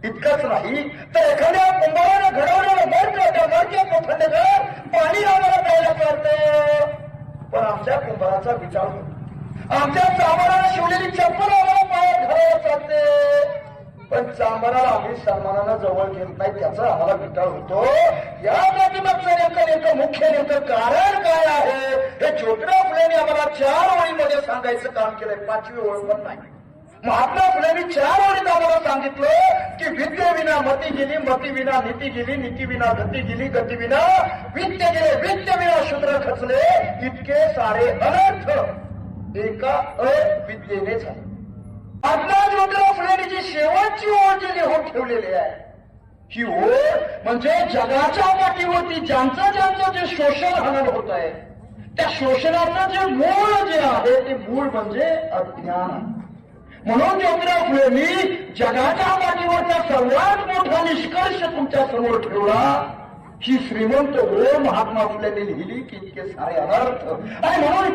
इतकंच नाही तर एखाद्या कुंभारानं घडवलेलं मर्ग, त्या मर्ग्याचं थंडगार पाणी आम्हाला प्यायला कळतं. पण आमच्या कुंभाराचा विचार होतो, आमच्या चांभाराला शिवलेली चप्पल आम्हाला पायात घालायला चालते. पण चांभाराला आम्ही सन्मानानं जवळ घेत नाही, त्याचा आम्हाला विचार होतो. या पाठीमागचं नेमकं मुख्य कारण काय आहे हे ज्योतिराव फुलेंनी आम्हाला 4 ओळीमध्ये सांगायचं काम केलंय. 5वी ओळ पण नाही. महात्मा फुलेंनी 4 ओळीत आम्हाला सांगितलं की विद्येविना मती गेली, मतीविना नीती गेली, नीतीविना गती गेली, गतीविना विद्य गेले, विद्येविना शूद्र खचले. इतके सारे अनर्थ एका अविद्येने झाले. महात्मा ज्योतिराव फुलेंनी जी शेवटची ओळ जी लिहून ठेवलेली आहे, ही ओळ म्हणजे जगाच्या पाठीवरती ज्यांचं जे शोषण हनन होत आहे, त्या शोषणाचं जे मूळ जे आहे ते मूळ म्हणजे अज्ञान आहे. म्हणून ज्योतिराव फुलेंनी जगाच्या पाठीवरचा सर्वात मोठा निष्कर्ष तुमच्या समोर ठेवला. ही श्रीमंत ओळ महात्मा फुलेंनी लिहिली की इतके सारे अनर्थ. आणि म्हणून